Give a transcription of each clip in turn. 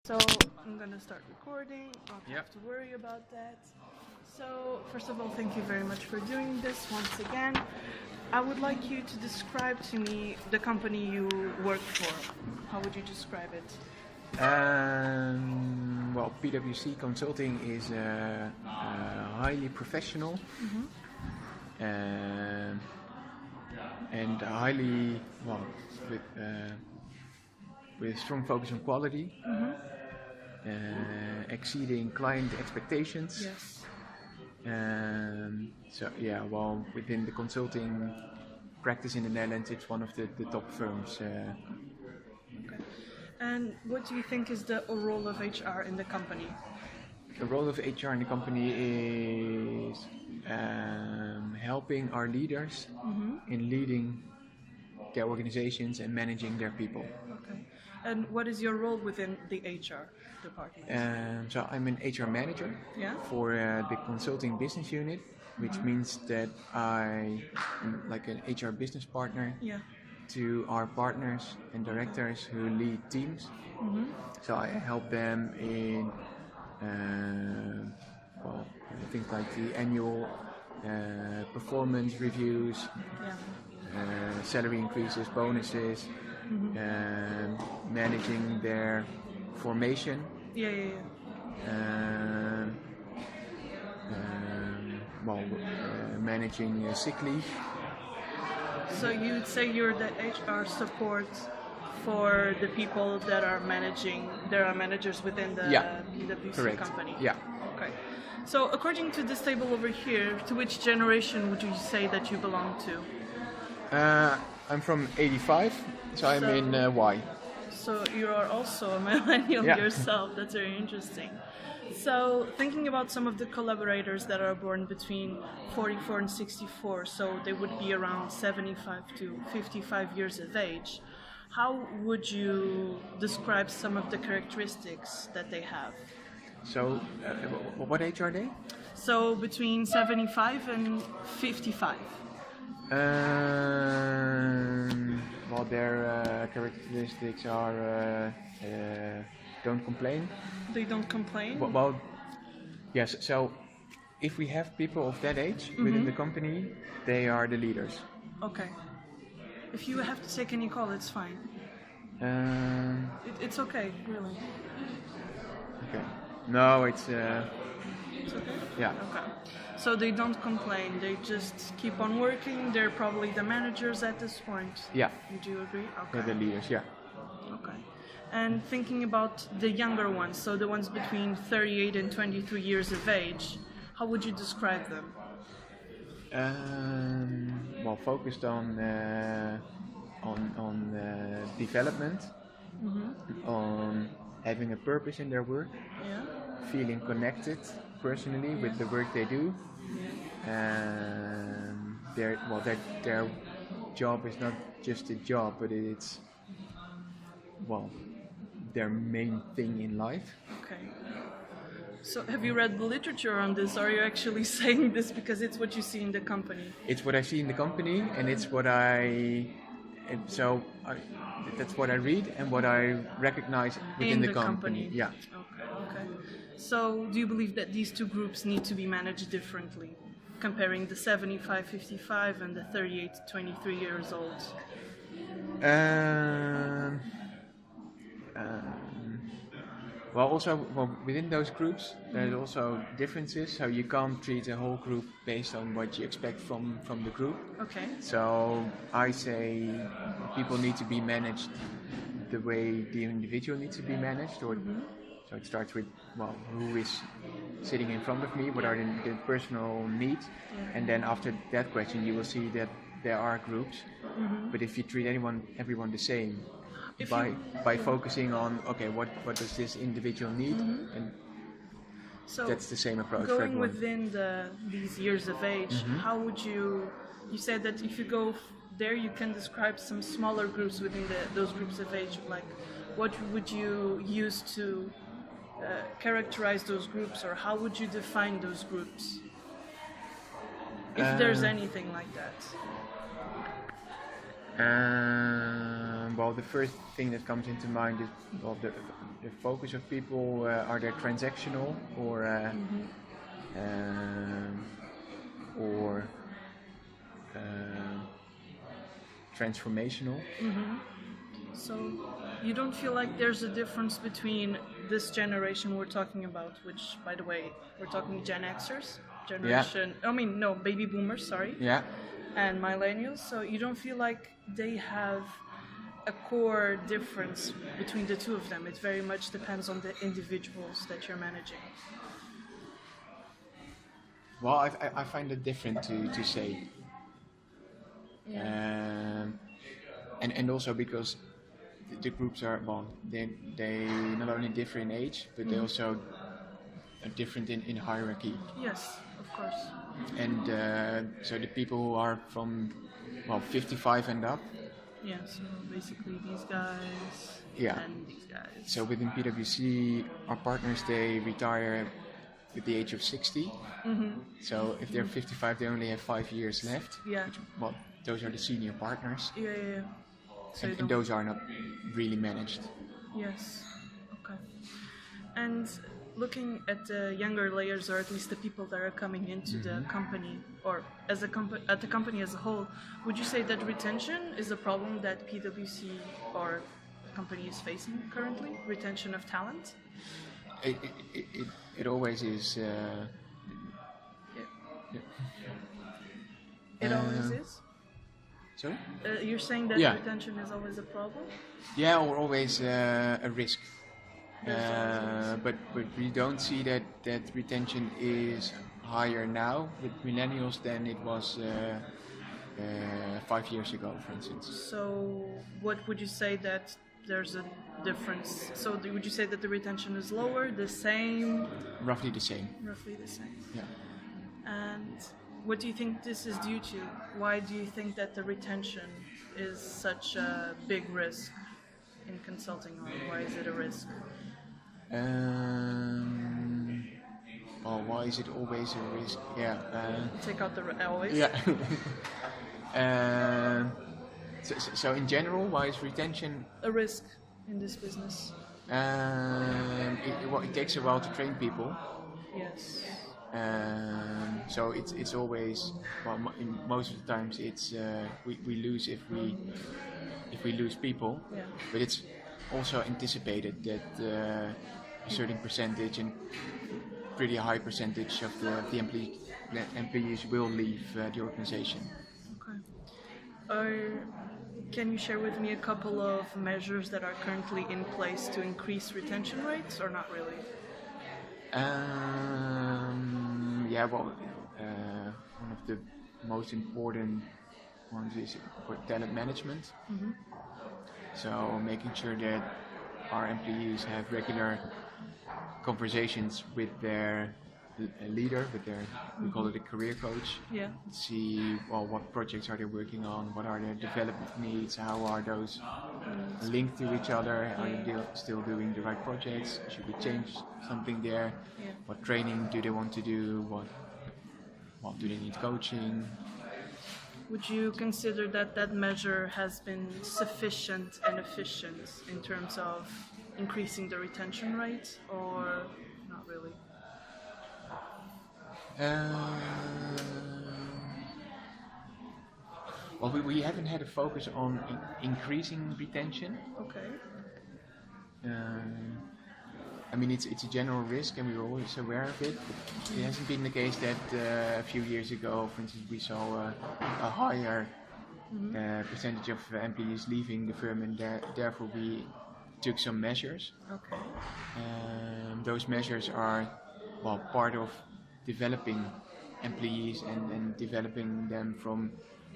So I'm gonna start recording. Not have to worry about that. So first of all, thank you very much for doing this once again. I would like you to describe to me the company you work for. How would you describe it? Well, PwC Consulting is highly professional and highly with strong focus on quality, exceeding client expectations. Yes. Within the consulting practice in the Netherlands, it's one of the top firms. Okay. And what do you think is the role of HR in the company? The role of HR in the company is helping our leaders in leading their organizations and managing their people. Okay. And what is your role within the HR department? So I'm an HR manager for the consulting business unit, which means that I am like an HR business partner to our partners and directors who lead teams. So I help them in things like the annual performance reviews, salary increases, bonuses, managing their formation, managing sick leave. So you'd say you're the HR support for the people that are managing, there are managers within the PwC company? Yeah. Okay. So according to this table over here, to which generation would you say that you belong to? I'm from 85, so I'm in Y. So you are also a millennial yourself. That's very interesting. So thinking about some of the collaborators that are born between 44 and 64, so they would be around 75 to 55 years of age, how would you describe some of the characteristics that they have? So what age are they? So between 75 and 55. Well, their characteristics are don't complain. They don't complain? Well, yes. So if we have people of that age within the company, they are the leaders. Okay. If you have to take any call, it's fine. It's okay, really. Okay. No, it's... It's okay? Yeah. Okay. So they don't complain, they just keep on working, they're probably the managers at this point. Yeah. Would you agree? Okay. They're the leaders, yeah. Okay. And thinking about the younger ones, so the ones between 38 and 23 years of age, how would you describe them? Well, focused on development, on having a purpose in their work, feeling connected personally with the work they do. Their job is not just a job, but it's their main thing in life. Okay. So have you read the literature on this, or are you actually saying this because it's what you see in the company? It's what I see in the company, and it's what that's what I read and what I recognize within the company. Yeah. Okay. So do you believe that these two groups need to be managed differently, comparing the 75-55 and the 38-23 years old? Within those groups, there's also differences. So you can't treat a whole group based on what you expect from the group. Okay. So I say people need to be managed the way the individual needs to be managed. So it starts with, who is sitting in front of me? What are the personal needs? And then after that question, you will see that there are groups. But if you treat everyone the same, by focusing on what does this individual need, and so that's the same approach going for everyone. Within these years of age, how would you said that if you go there you can describe some smaller groups within those groups of age, like what would you use to characterize those groups, or how would you define those groups, if there's anything like that? Well, the first thing that comes into mind is well, the focus of people. Are they transactional or transformational? So you don't feel like there's a difference between this generation we're talking about, which, by the way, we're talking Gen Xers, baby boomers, sorry, Yeah. and millennials. So you don't feel like they have a core difference between the two of them. It very much depends on the individuals that you're managing. Well, I find it different to say. Yeah. And also because the groups are, well, they not only differ in age, but they also are different in hierarchy. Yes, of course. And so the people who are from, well, 55 and up. Yeah, so basically these guys and these guys. So within PwC, our partners, they retire at the age of 60. So if they're 55, they only have 5 years left. Yeah. Well, those are the senior partners. Yeah. So and those are not really managed. Yes. Okay. And looking at the younger layers, or at least the people that are coming into the company, or as at the company as a whole, would you say that retention is a problem that PwC or the company is facing currently? Retention of talent? It always is. It always is? Sorry? You're saying that retention is always a problem? Yeah, or always a risk. But we don't see that retention is higher now with millennials than it was 5 years ago, for instance. So what would you say that there's a difference? So would you say that the retention is lower, the same? Roughly the same. Roughly the same. Yeah. And what do you think this is due to? Why do you think that the retention is such a big risk in consulting, or why is it a risk? Well, why is it always a risk? Yeah. Take out the always. Yeah. So in general, why is retention a risk in this business? It takes a while to train people. Yes. So it's always, well, most of the times it's we lose if we lose people. Yeah. But it's also anticipated that a certain percentage and pretty high percentage of the employees will leave the organization. Okay. Can you share with me a couple of measures that are currently in place to increase retention rates, or not really? Yeah, well, one of the most important ones is for talent management. So making sure that our employees have regular conversations with their leader, with their, we call it a career coach. Yeah. See, well, what projects are they working on, what are their development needs, how are those linked to each other, are they still doing the right projects, should we change something there, what training do they want to do, what do they need coaching. Would you consider that measure has been sufficient and efficient in terms of increasing the retention rate, or not really? Well, we haven't had a focus on increasing retention. Okay. I mean, it's a general risk, and we were always aware of it. But it hasn't been the case that a few years ago, for instance, we saw a higher percentage of employees leaving the firm, and therefore we took some measures. Okay. Those measures are, well, part of developing employees and developing them from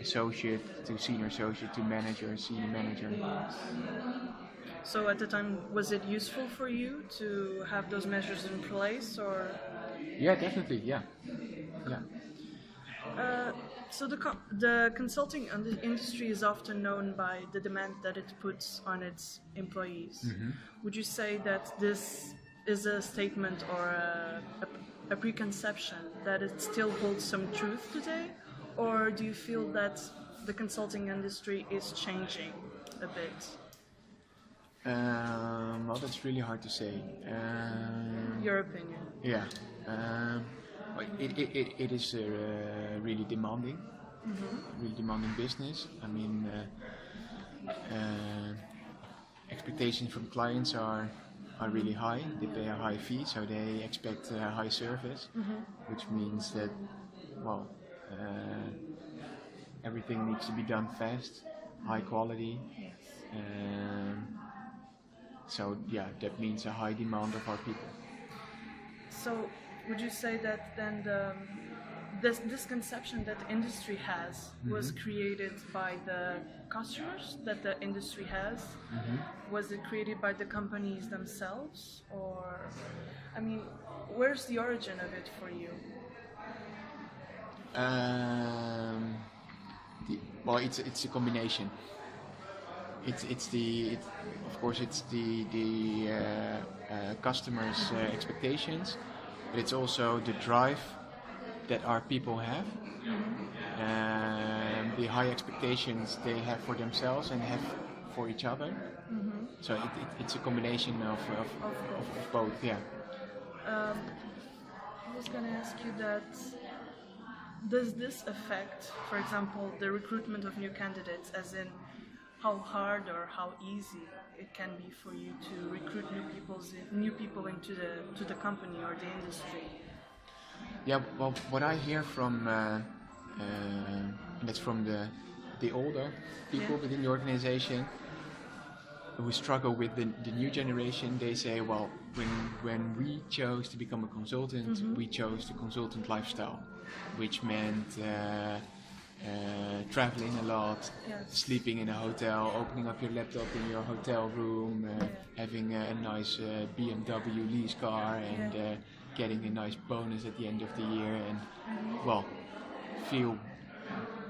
associate to senior associate to manager, senior manager. So at the time, was it useful for you to have those measures in place, or? Yeah, definitely. Yeah. So the consulting industry is often known by the demand that it puts on its employees. Would you say that this is a statement or a preconception that it still holds some truth today, or do you feel that the consulting industry is changing a bit? Well, that's really hard to say. Your opinion. Yeah. Well, it is really demanding. Really demanding business. I mean, expectations from clients are really high. They pay a high fee, so they expect high service, which means that, well, everything needs to be done fast, high quality. Yes. So yeah, that means a high demand of our people. So would you say that then this conception that the industry has was created by the customers that the industry has? Was it created by the companies themselves, or I mean, where's the origin of it for you? Well, it's a combination. Of course it's the customers' expectations, but it's also the drive that our people have, the high expectations they have for themselves and have for each other. So it's a combination of both. Yeah. I was going to ask you that. Does this affect, for example, the recruitment of new candidates, as in how hard or how easy it can be for you to recruit new people into the company or the industry? Yeah, well, what I hear from that's from the older people within the organization who struggle with the new generation. They say, well, when we chose to become a consultant, we chose the consultant lifestyle, which meant traveling a lot, sleeping in a hotel, opening up your laptop in your hotel room, having a nice BMW lease car, and getting a nice bonus at the end of the year, and well, feel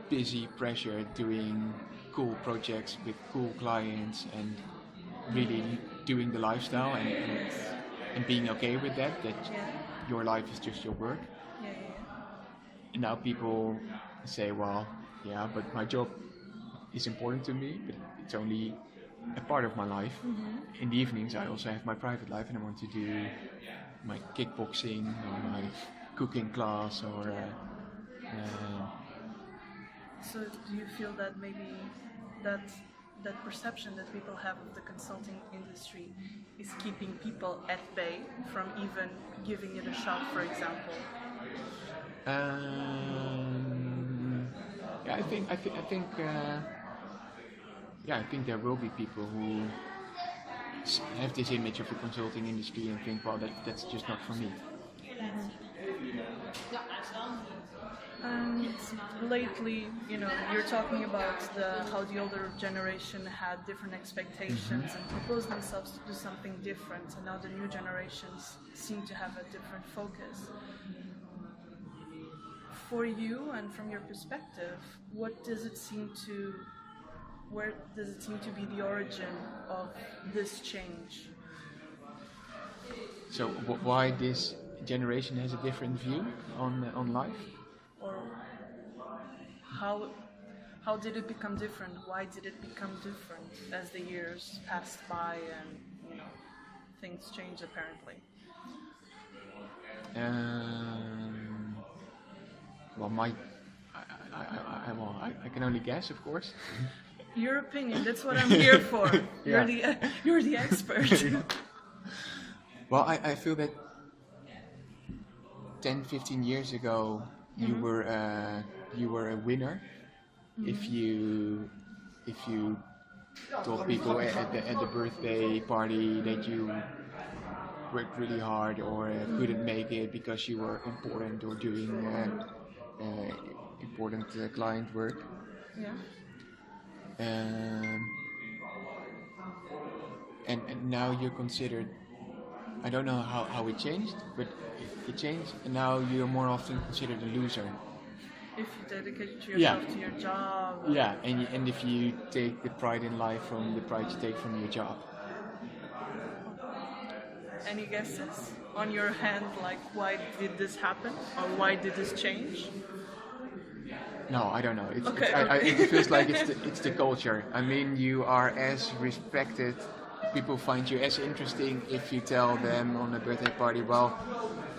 busy, pressure, doing cool projects with cool clients, and really doing the lifestyle and being okay with that your life is just your work. And now people say, well, yeah, but my job is important to me, but it's only a part of my life. In the evenings I also have my private life, and I want to do my kickboxing or my cooking class or So do you feel that maybe that perception that people have of the consulting industry is keeping people at bay from even giving it a shot, for example? Yeah, I think there will be people who have this image of the consulting industry and think, well, that's just not for me. Lately, you're talking about how the older generation had different expectations and proposed themselves to do something different, and now the new generations seem to have a different focus. For you and from your perspective, where does it seem to be the origin of this change? So why this generation has a different view on life? Or how did it become different? Why did it become different as the years passed by and things changed apparently? Well, I can only guess, of course. Your opinion, that's what I'm here for. You're the expert. Well, I feel that 10, 15 years ago, you were a winner if you told people at the birthday party that you worked really hard or couldn't make it because you were important or doing important client work. And now you're considered, I don't know how it changed, but it changed, and now you're more often considered a loser. If you dedicate yourself to your job. Yeah, and if you take the pride in life from the pride you take from your job. Any guesses on your hand, like why did this happen or why did this change? No, I don't know. Okay, It feels like it's the culture. I mean, you are as respected. People find you as interesting if you tell them on a birthday party, well,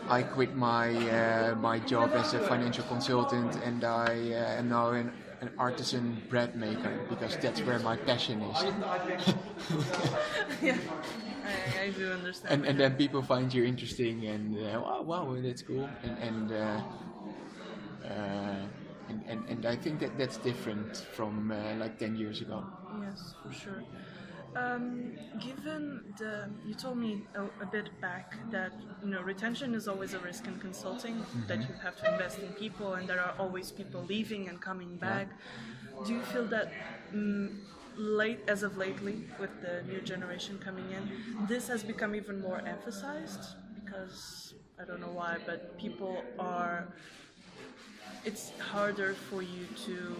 I quit my job as a financial consultant and I am now an artisan bread maker because that's where my passion is. Yeah, I do understand. And then people find you interesting and wow, that's cool. And I think that's different from like 10 years ago. Yes, for sure. Given you told me a bit back that retention is always a risk in consulting, that you have to invest in people, and there are always people leaving and coming back. Do you feel that as of lately, with the new generation coming in, this has become even more emphasized? Because I don't know why, but it's harder for you to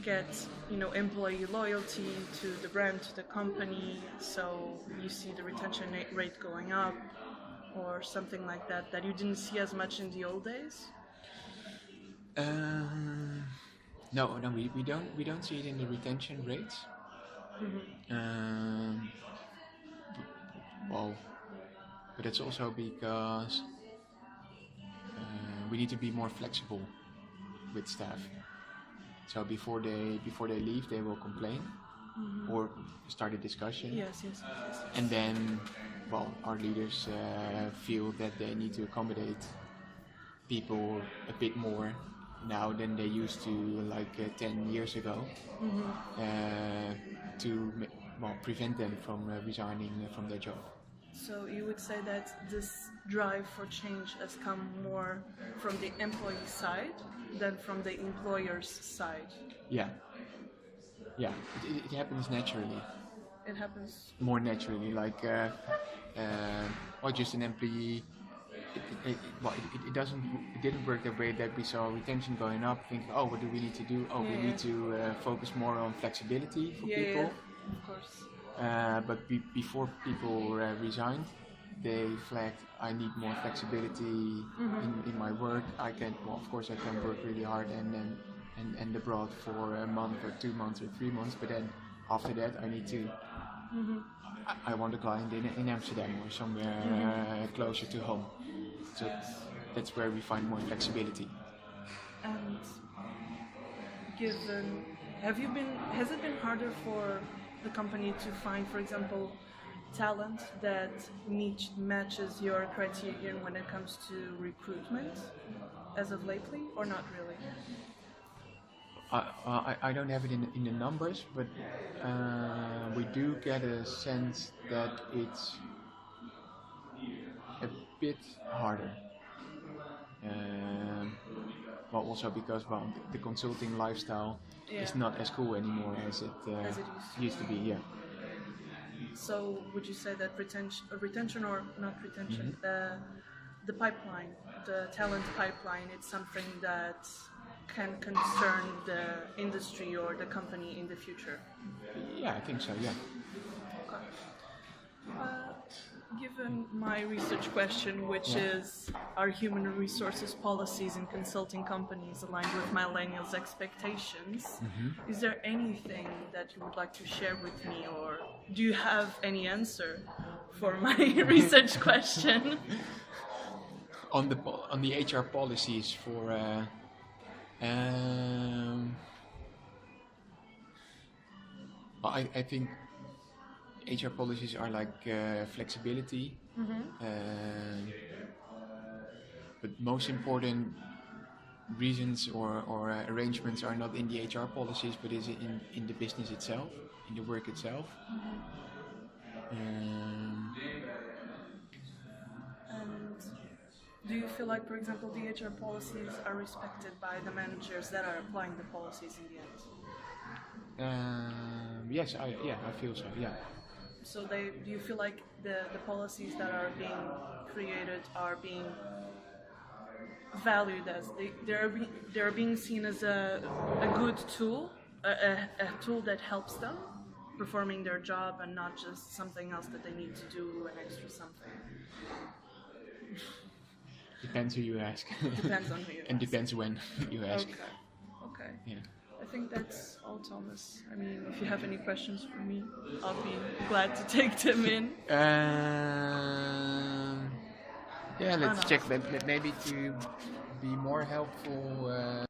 get employee loyalty to the brand, to the company, so you see the retention rate going up or something like that you didn't see as much in the old days? No, we don't see it in the retention rates. Well, but it's also because we need to be more flexible with staff. So before they leave, they will complain or start a discussion. Yes. And then, well, our leaders feel that they need to accommodate people a bit more now than they used to, like 10 years ago, to prevent them from resigning from their job. So you would say that this drive for change has come more from the employee side than from the employer's side? Yeah. It happens naturally. It happens more naturally, like or just an employee. It didn't work that way that we saw retention going up, thinking, oh, what do we need to do? Oh, we need to focus more on flexibility for people. Yeah, of course. But before people resigned, they flagged, I need more flexibility in my work. Of course I can work really hard and abroad for a month or 2 months or 3 months, but then after that I need to, I want a client in Amsterdam or somewhere closer to home. So that's where we find more flexibility. And has it been harder for the company to find, for example, talent that matches your criterion when it comes to recruitment as of lately, or not really? I don't have it in the numbers, but we do get a sense that it's a bit harder. Also because the consulting lifestyle is not as cool anymore as it used to be. Yeah. So would you say that retention or not retention, the pipeline, the talent pipeline, it's something that can concern the industry or the company in the future? Yeah, I think so, yeah. Okay. Given my research question, which is, are human resources policies in consulting companies aligned with millennials' expectations? Is there anything that you would like to share with me, or do you have any answer for my research question? On the HR policies for I think HR policies are like flexibility, but most important reasons or arrangements are not in the HR policies, but is in the business itself, in the work itself. And do you feel like, for example, the HR policies are respected by the managers that are applying the policies in the end? Yes, I feel so. Yeah. So do you feel like the policies that are being created are being valued as they're being seen as a good tool, a tool that helps them performing their job, and not just something else that they need to do, an extra something? Depends who you ask. Depends on who you ask. And depends when you ask. Okay. Yeah. I think that's all, Thomas. I mean, if you have any questions for me, I'll be glad to take them in. Yeah, let's check. Maybe to be more helpful.